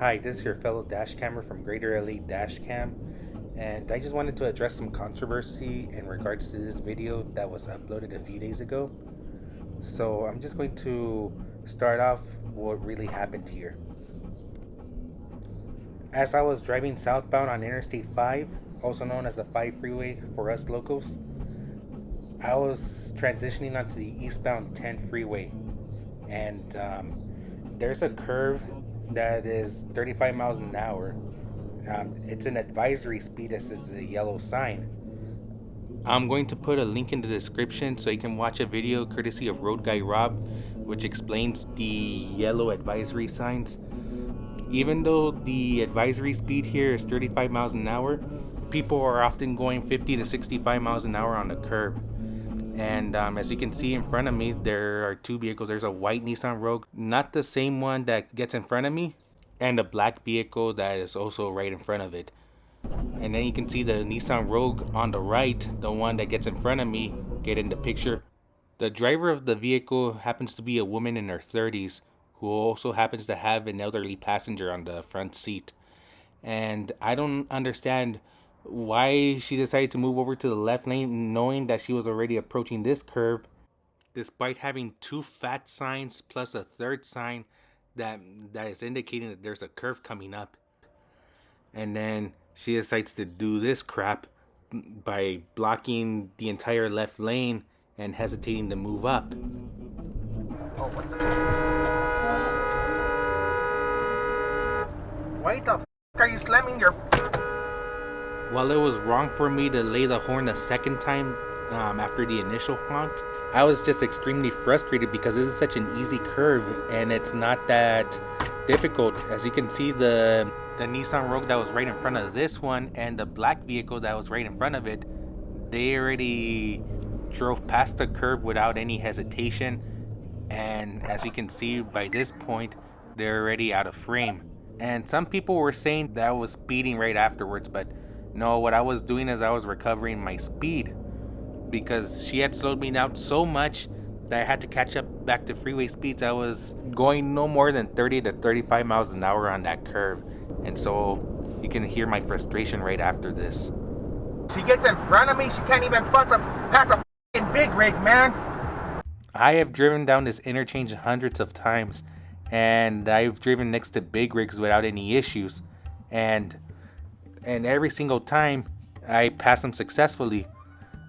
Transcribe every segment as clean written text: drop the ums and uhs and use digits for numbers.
Hi, this is your fellow dash camera from Greater LA Dashcam, and I just wanted to address some controversy in regards to this video that was uploaded a few days ago. So I'm just going to start off what really happened here. As I was driving southbound on Interstate 5, also known as the 5 freeway for us locals, I was transitioning onto the eastbound 10 freeway, and there's a curve that is 35 miles an hour. It's an advisory speed as is a yellow sign. I'm going to put a link in the description so you can watch a video courtesy of Road Guy Rob, which explains the yellow advisory signs. Even though the advisory speed here is 35 miles an hour, people are often going 50 to 65 miles an hour on the curb. And as you can see in front of me, there are two vehicles. There's a white Nissan Rogue, not the same one that gets in front of me, and a black vehicle that is also right in front of it. And then you can see the Nissan Rogue on the right, the one that gets in front of me, get in the picture. The driver of the vehicle happens to be a woman in her 30s who also happens to have an elderly passenger on the front seat. And I don't understand why she decided to move over to the left lane knowing that she was already approaching this curb, despite having two fat signs plus a third sign that is indicating that there's a curve coming up. And then she decides to do this crap by blocking the entire left lane and hesitating to move up. Oh, what the? Why the f are you slamming your? While it was wrong for me to lay the horn a second time after the initial honk, I was just extremely frustrated because this is such an easy curve and it's not that difficult. As you can see, the Nissan Rogue that was right in front of this one and the black vehicle that was right in front of it, they already drove past the curb without any hesitation. And as you can see by this point, they're already out of frame. And some people were saying that I was speeding right afterwards, but no, what I was doing is I was recovering my speed because she had slowed me down so much that I had to catch up back to freeway speeds. I was going no more than 30 to 35 miles an hour on that curve. And so you can hear my frustration right after this. She gets in front of me, she can't even pass a f***ing big rig, man. I have driven down this interchange hundreds of times, and I've driven next to big rigs without any issues. And every single time I pass them successfully.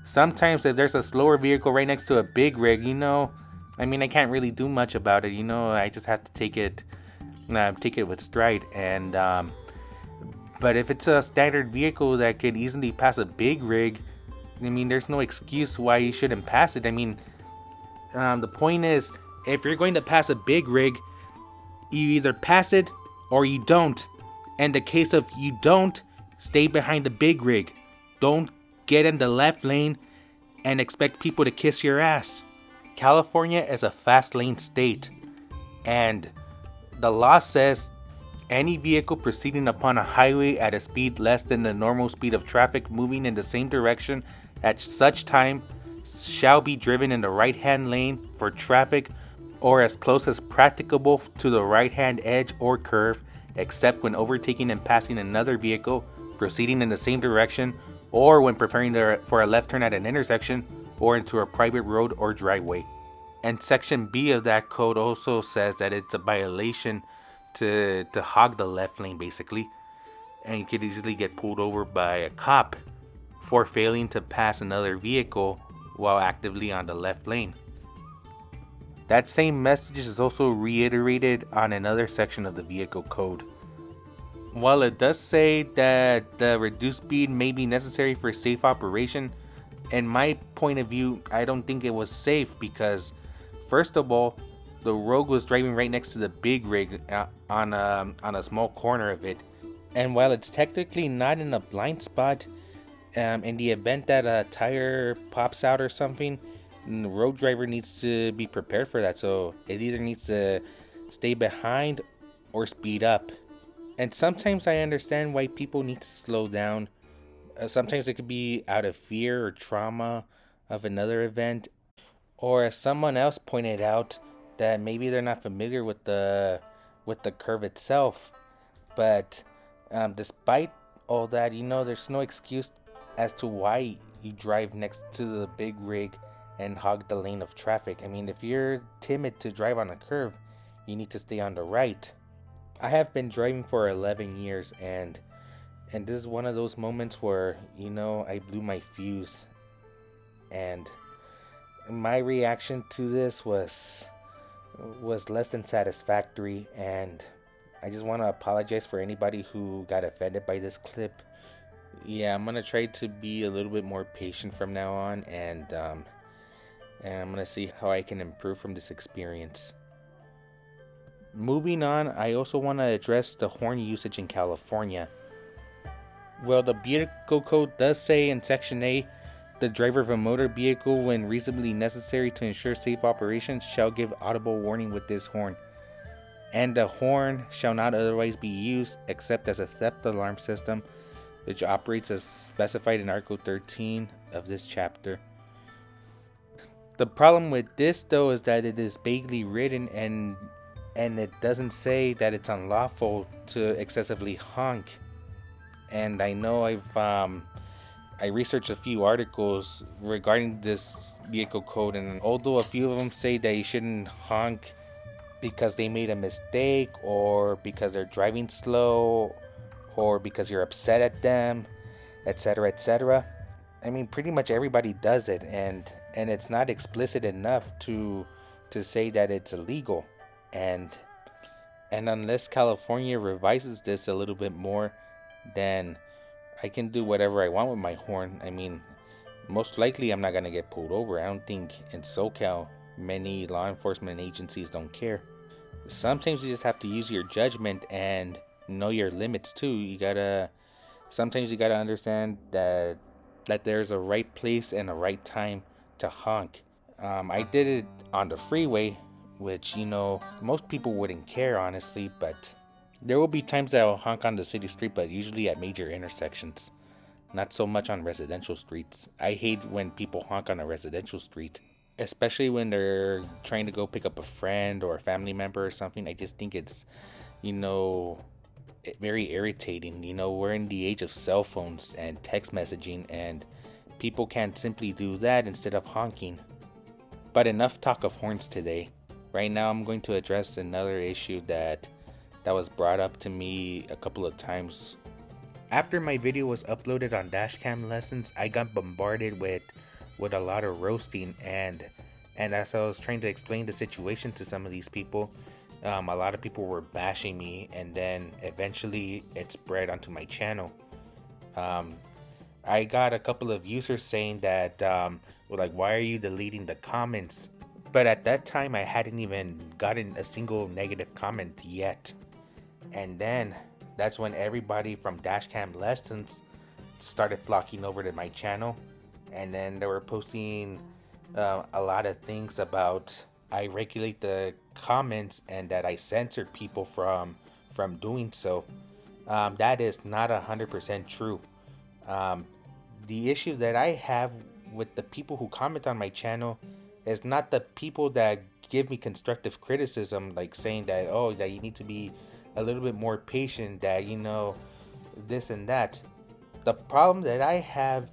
Sometimes if there's a slower vehicle right next to a big rig, I can't really do much about it. I just have to take it with stride. And but if it's a standard vehicle that could easily pass a big rig, there's no excuse why you shouldn't pass it. The point is, if you're going to pass a big rig, you either pass it or you don't. In the case of you don't, stay behind the big rig. Don't get in the left lane and expect people to kiss your ass. California is a fast lane state, and the law says any vehicle proceeding upon a highway at a speed less than the normal speed of traffic moving in the same direction at such time shall be driven in the right-hand lane for traffic or as close as practicable to the right-hand edge or curve, except when overtaking and passing another vehicle proceeding in the same direction, or when preparing for a left turn at an intersection or into a private road or driveway. And Section B of that code also says that it's a violation to hog the left lane, basically, and you could easily get pulled over by a cop for failing to pass another vehicle while actively on the left lane. That same message is also reiterated on another section of the vehicle code. While it does say that the reduced speed may be necessary for safe operation, in my point of view, I don't think it was safe because, first of all, the Rogue was driving right next to the big rig on a small corner of it. And while it's technically not in a blind spot, in the event that a tire pops out or something, the road driver needs to be prepared for that. So it either needs to stay behind or speed up. And sometimes I understand why people need to slow down. Sometimes it could be out of fear or trauma of another event. Or as someone else pointed out, that maybe they're not familiar with the curve itself. But despite all that, there's no excuse as to why you drive next to the big rig and hog the lane of traffic. I mean, if you're timid to drive on a curve, you need to stay on the right. I have been driving for 11 years, and this is one of those moments where I blew my fuse, and my reaction to this was less than satisfactory, and I just want to apologize for anybody who got offended by this clip. Yeah, I'm gonna try to be a little bit more patient from now on, and I'm gonna see how I can improve from this experience. Moving on, I also want to address the horn usage in California. Well, the vehicle code does say in Section A, the driver of a motor vehicle, when reasonably necessary to ensure safe operations, shall give audible warning with this horn. And the horn shall not otherwise be used except as a theft alarm system, which operates as specified in Article 13 of this chapter. The problem with this, though, is that it is vaguely written and it doesn't say that it's unlawful to excessively honk. And I know I researched a few articles regarding this vehicle code, and although a few of them say that you shouldn't honk because they made a mistake, or because they're driving slow, or because you're upset at them, etc., etc. I mean, pretty much everybody does it, and it's not explicit enough to say that it's illegal. And unless California revises this a little bit more, then I can do whatever I want with my horn. I mean, most likely I'm not gonna get pulled over. I don't think in SoCal many law enforcement agencies don't care. Sometimes you just have to use your judgment and know your limits too. Sometimes you gotta understand that there's a right place and a right time to honk. I did it on the freeway, which most people wouldn't care, honestly, but there will be times that I'll honk on the city street, but usually at major intersections, not so much on residential streets. I hate when people honk on a residential street, especially when they're trying to go pick up a friend or a family member or something. I just think it's very irritating. We're in the age of cell phones and text messaging, and people can't simply do that instead of honking. But enough talk of horns today. Right now I'm going to address another issue that was brought up to me a couple of times. After my video was uploaded on dashcam lessons, I got bombarded with a lot of roasting, and as I was trying to explain the situation to some of these people, a lot of people were bashing me, and then eventually it spread onto my channel. I got a couple of users saying that were like, why are you deleting the comments? But at that time I hadn't even gotten a single negative comment yet. And then that's when everybody from dashcam lessons started flocking over to my channel, and then they were posting a lot of things about I regulate the comments and that I censored people from doing so. That is not 100% true. The issue that I have with the people who comment on my channel is not the people that give me constructive criticism, like saying that, oh, that you need to be a little bit more patient, that this and that. The problem that I have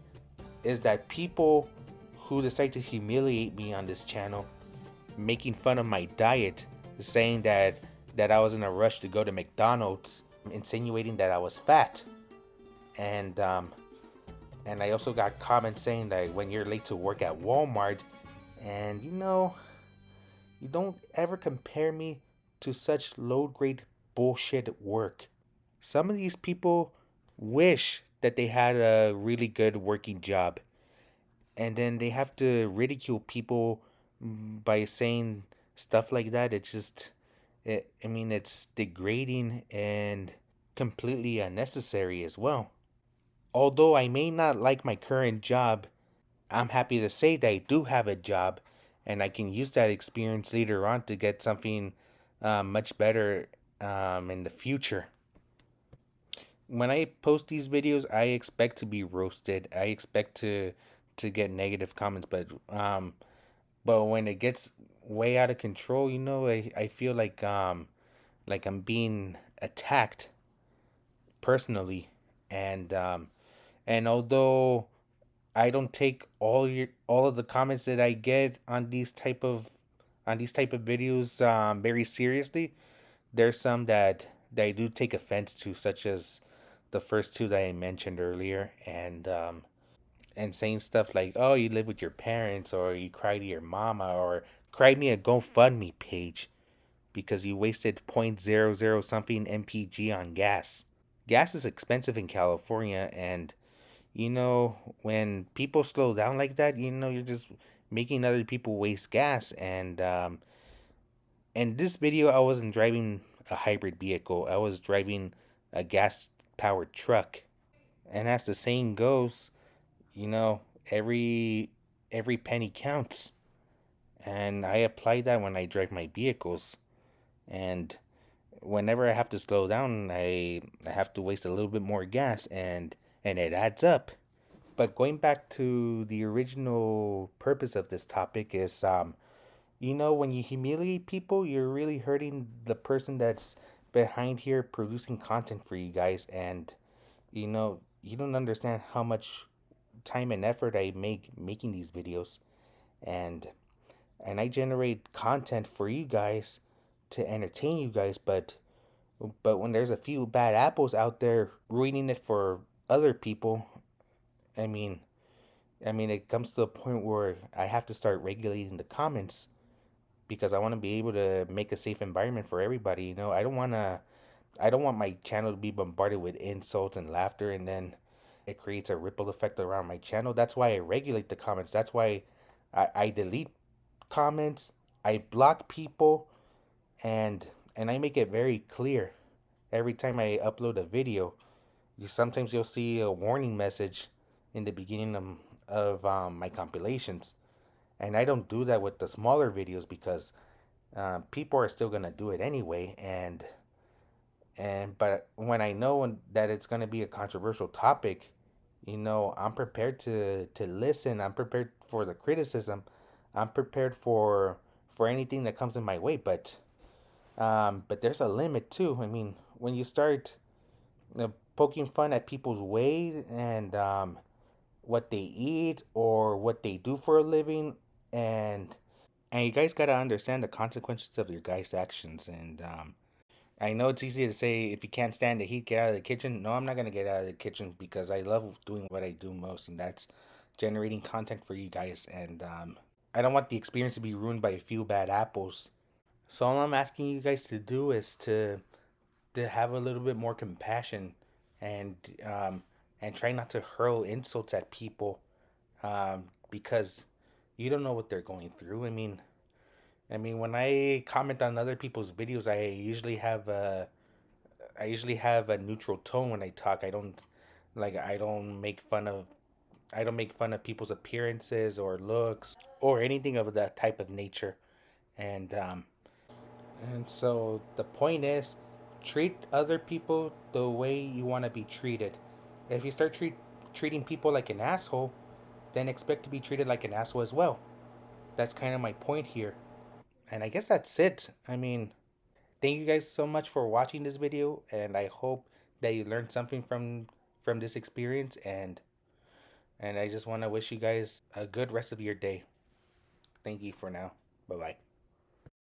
is that people who decide to humiliate me on this channel, making fun of my diet, saying that I was in a rush to go to McDonald's, insinuating that I was fat, and I also got comments saying that when you're late to work at Walmart, and you don't ever compare me to such low-grade bullshit work. Some of these people wish that they had a really good working job, and then they have to ridicule people by saying stuff like that. It's degrading and completely unnecessary as well. Although I may not like my current job, I'm happy to say that I do have a job, and I can use that experience later on to get something much better in the future. When I post these videos, I expect to be roasted. I expect to get negative comments, but when it gets way out of control, I feel like I'm being attacked. personally, and and although I don't take all of the comments that I get on these type of videos very seriously. There's some that I do take offense to, such as the first two that I mentioned earlier, and saying stuff like, "Oh, you live with your parents," or "You cry to your mama," or "Cry me a GoFundMe page because you wasted point zero zero something mpg on gas." Gas is expensive in California, and when people slow down like that, you're just making other people waste gas. And this video, I wasn't driving a hybrid vehicle. I was driving a gas powered truck. And as the saying goes, you know, every every penny counts. And I apply that when I drive my vehicles. And whenever I have to slow down, I have to waste a little bit more gas, and it adds up. But going back to the original purpose of this topic is, when you humiliate people, you're really hurting the person that's behind here producing content for you guys. And, you don't understand how much time and effort I make making these videos. And, and I generate content for you guys to entertain you guys. But when there's a few bad apples out there ruining it for other people, I mean, it comes to a point where I have to start regulating the comments because I want to be able to make a safe environment for everybody. I don't want my channel to be bombarded with insults and laughter, and then it creates a ripple effect around my channel. That's why I regulate the comments. That's why I delete comments. I block people, and I make it very clear every time I upload a video. Sometimes you'll see a warning message in the beginning of my compilations. And I don't do that with the smaller videos because people are still gonna do it anyway. But when I know that it's gonna be a controversial topic, I'm prepared to listen. I'm prepared for the criticism. I'm prepared for anything that comes in my way. But there's a limit too. I mean, when you start poking fun at people's weight and what they eat or what they do for a living, and you guys gotta understand the consequences of your guys' actions. And I know it's easy to say, if you can't stand the heat, get out of the kitchen. No, I'm not gonna get out of the kitchen because I love doing what I do most, and that's generating content for you guys. And I don't want the experience to be ruined by a few bad apples. So all I'm asking you guys to do is to have a little bit more compassion, and um, and try not to hurl insults at people, because you don't know what they're going through. I mean, when I comment on other people's videos, I usually have a neutral tone when I talk. I don't make fun of people's appearances or looks or anything of that type of nature. And so the point is, treat other people the way you want to be treated. If you start treating people like an asshole, then expect to be treated like an asshole as well. That's kind of my point here. And I guess that's it. I mean, thank you guys so much for watching this video, and I hope that you learned something from this experience. And I just want to wish you guys a good rest of your day. Thank you for now. Bye bye.